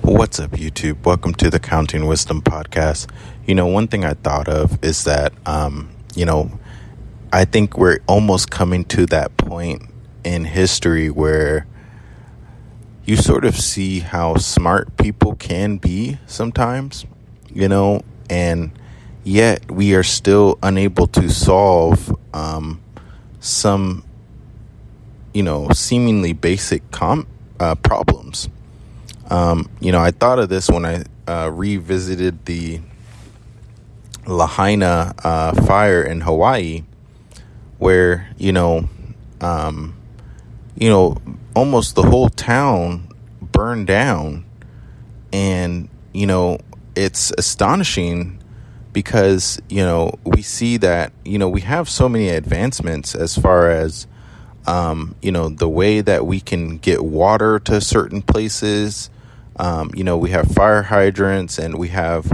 What's up, YouTube? Welcome to the Counting Wisdom podcast. One thing I thought of is that, I think we're almost coming to that point in history where you sort of see how smart people can be sometimes, and yet we are still unable to solve some, seemingly basic problems. I thought of this when I revisited the Lahaina fire in Hawaii, where almost the whole town burned down, and it's astonishing because we see that we have so many advancements as far as the way that we can get water to certain places. We have fire hydrants, and we have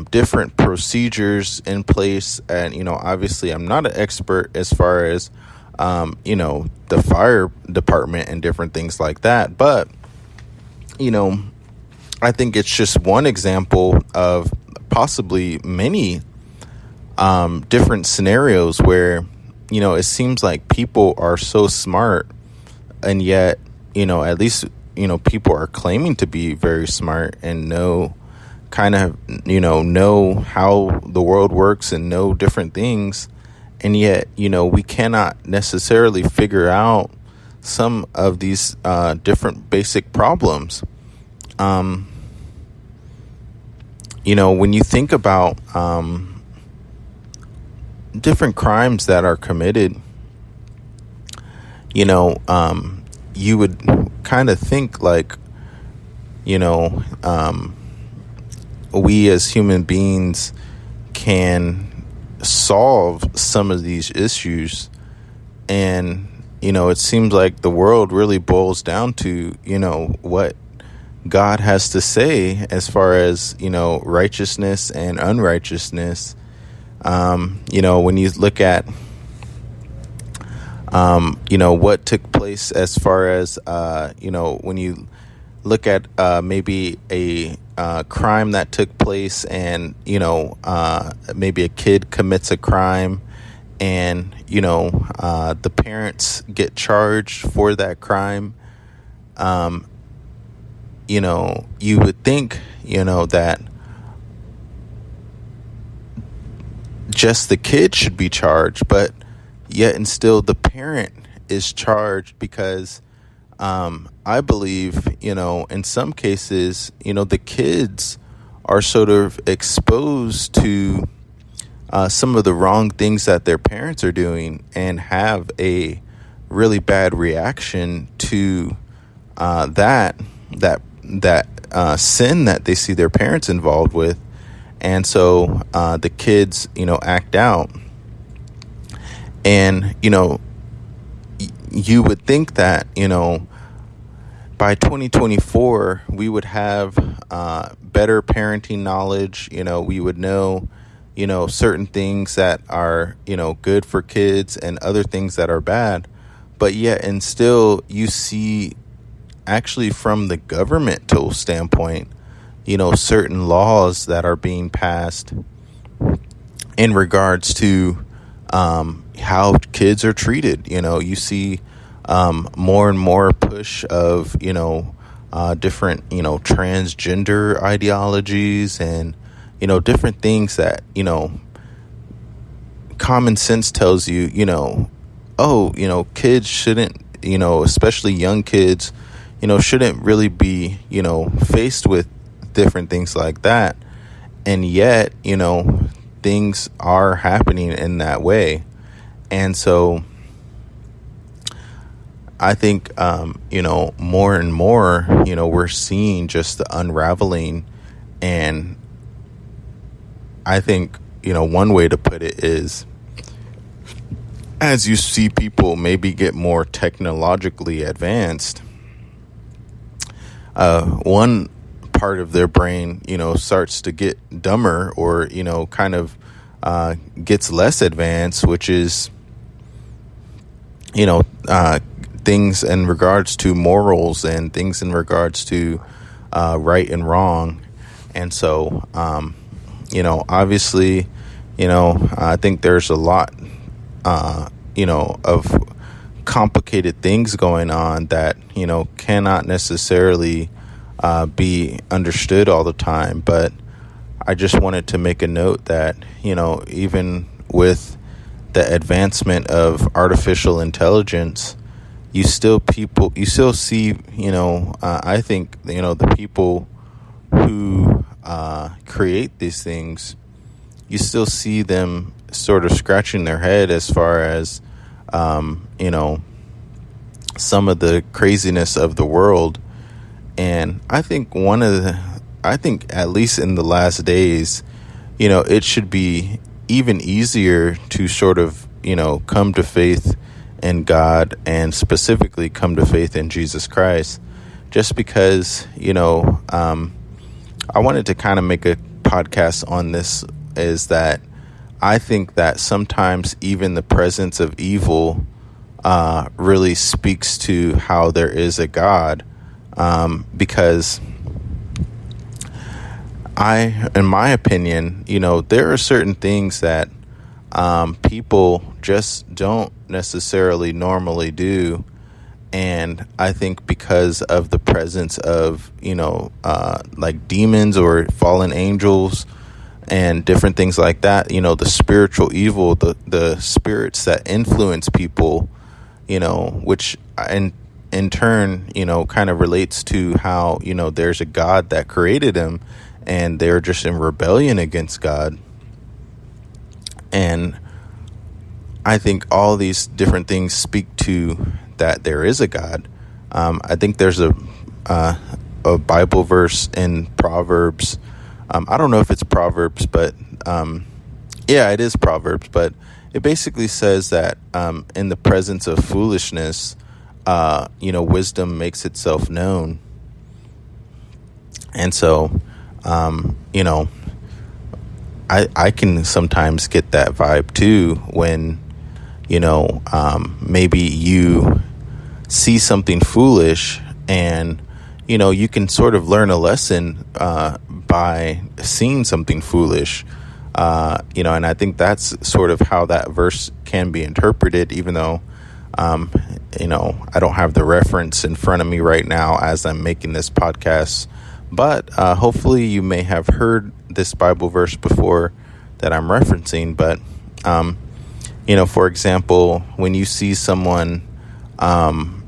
different procedures in place. And, obviously I'm not an expert as far as, the fire department and different things like that. But, I think it's just one example of possibly many different scenarios where, it seems like people are so smart, and yet, at least people are claiming to be very smart and know how the world works and know different things. And yet, we cannot necessarily figure out some of these different basic problems. When you think about different crimes that are committed, you would kind of think like, we as human beings can solve some of these issues. And, it seems like the world really boils down to, what God has to say as far as, righteousness and unrighteousness. When you look at, what took place as far as, when you look at maybe a crime that took place, and, maybe a kid commits a crime, and, the parents get charged for that crime. You would think, that just the kid should be charged, but yet and still the parent is charged because I believe, in some cases, the kids are sort of exposed to some of the wrong things that their parents are doing and have a really bad reaction to that sin that they see their parents involved with. And so the kids, act out. And, you would think that, by 2024, we would have better parenting knowledge. We would know, certain things that are, good for kids and other things that are bad. But yet and still you see actually from the governmental standpoint, certain laws that are being passed in regards to how kids are treated. You see more and more push of, different, transgender ideologies and, different things that, common sense tells you, kids shouldn't, especially young kids, shouldn't really be, faced with different things like that. And yet, things are happening in that way. And so I think, more and more, we're seeing just the unraveling. And I think, one way to put it is, as you see people maybe get more technologically advanced, one part of their brain, starts to get dumber or, kind of gets less advanced, which is, things in regards to morals and things in regards to right and wrong. And so, obviously, I think there's a lot, of complicated things going on that, cannot necessarily be understood all the time. But I just wanted to make a note that, even with the advancement of artificial intelligence, you still see, I think, the people who create these things, you still see them sort of scratching their head as far as, some of the craziness of the world. And I think at least in the last days, it should be even easier to sort of, come to faith in God, and specifically come to faith in Jesus Christ, just because, I wanted to kind of make a podcast on this, is that I think that sometimes even the presence of evil really speaks to how there is a God, because in my opinion, there are certain things that people just don't necessarily normally do. And I think because of the presence of, like demons or fallen angels and different things like that, the spiritual evil, the spirits that influence people, which in turn, kind of relates to how, there's a God that created them, and they're just in rebellion against God. And I think all these different things speak to that there is a God. I think there's a Bible verse in Proverbs. I don't know if it's Proverbs, but yeah, it is Proverbs. But it basically says that in the presence of foolishness, wisdom makes itself known. And so, I can sometimes get that vibe too when, maybe you see something foolish, and, you can sort of learn a lesson by seeing something foolish, and I think that's sort of how that verse can be interpreted, even though, I don't have the reference in front of me right now as I'm making this podcast. But hopefully you may have heard this Bible verse before that I'm referencing. But, for example, when you see someone, run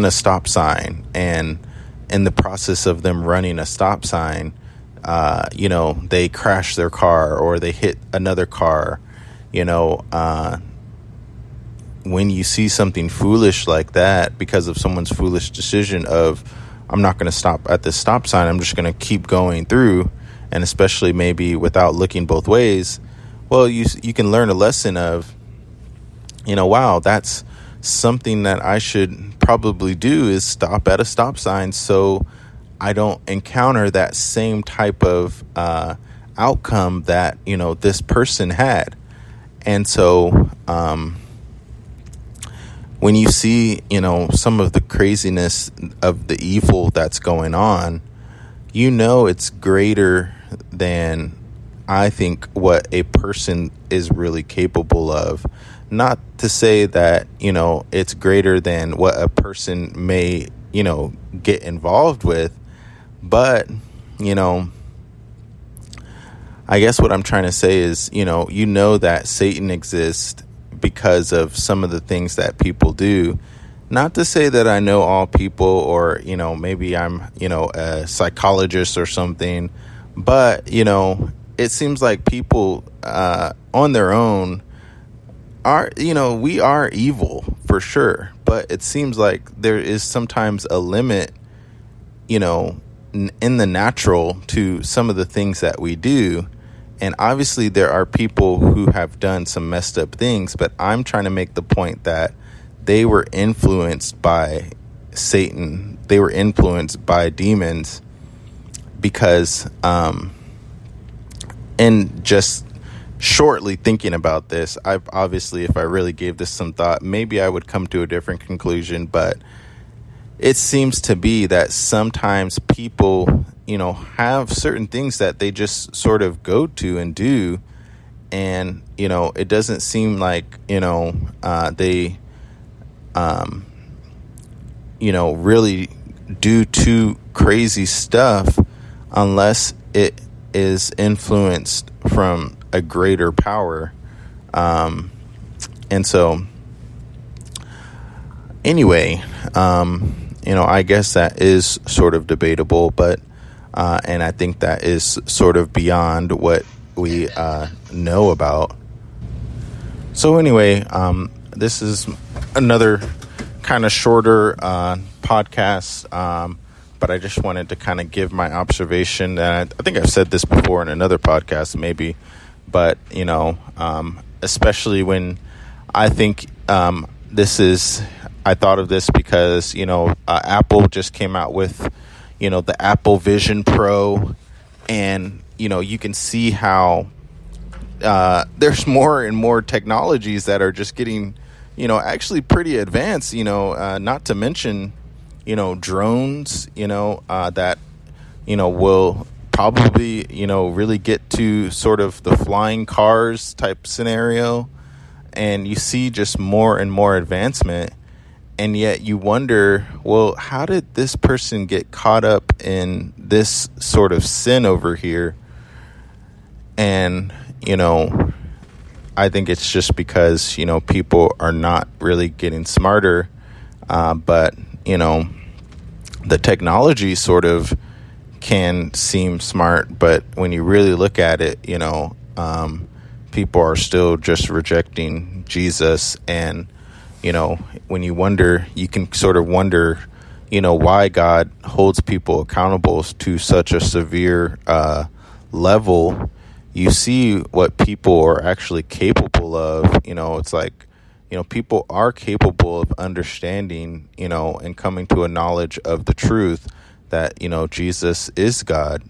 a stop sign, and in the process of them running a stop sign, they crash their car or they hit another car, when you see something foolish like that because of someone's foolish decision of, I'm not going to stop at this stop sign, I'm just going to keep going through, and especially maybe without looking both ways, well, you can learn a lesson of, wow, that's something that I should probably do, is stop at a stop sign so I don't encounter that same type of outcome that, this person had. And so when you see, some of the craziness of the evil that's going on, it's greater than, I think, what a person is really capable of. Not to say that, it's greater than what a person may, get involved with. But, I guess what I'm trying to say is, that Satan exists because of some of the things that people do. Not to say that I know all people, or, maybe I'm, a psychologist or something. But, it seems like people on their own are, we are evil for sure. But it seems like there is sometimes a limit, in the natural to some of the things that we do. And obviously there are people who have done some messed up things, but I'm trying to make the point that they were influenced by Satan. They were influenced by demons because, and just shortly thinking about this, I've obviously, if I really gave this some thought, maybe I would come to a different conclusion, but it seems to be that sometimes people, have certain things that they just sort of go to and do. And, it doesn't seem like, they, really do too crazy stuff unless it is influenced from a greater power. And so anyway, I guess that is sort of debatable, but, and I think that is sort of beyond what we, know about. So anyway, this is another kind of shorter, podcast, but I just wanted to kind of give my observation that I think I've said this before in another podcast, maybe, but, especially when I think, I thought of this because, Apple just came out with, the Apple Vision Pro, and, you can see how, there's more and more technologies that are just getting, actually pretty advanced, not to mention, drones, that, will probably, really get to sort of the flying cars type scenario. And you see just more and more advancement. And yet you wonder, well, how did this person get caught up in this sort of sin over here? And, I think it's just because, people are not really getting smarter. But, the technology sort of can seem smart. But when you really look at it, people are still just rejecting Jesus. And, when you wonder, you can sort of wonder, why God holds people accountable to such a severe level. You see what people are actually capable of. It's like, people are capable of understanding, and coming to a knowledge of the truth that, Jesus is God.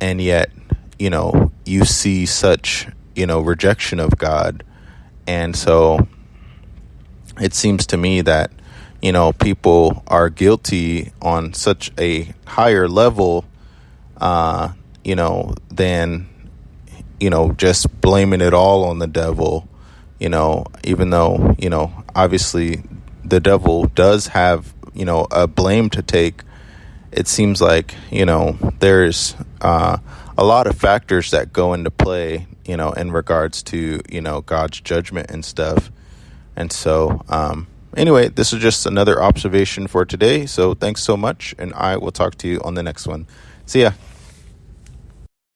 And yet, you see such, rejection of God. And so it seems to me that, people are guilty on such a higher level, than, just blaming it all on the devil, even though, obviously the devil does have, a blame to take. It seems like, there's a lot of factors that go into play, in regards to, God's judgment and stuff. And so, anyway, this is just another observation for today. So thanks so much. And I will talk to you on the next one. See ya.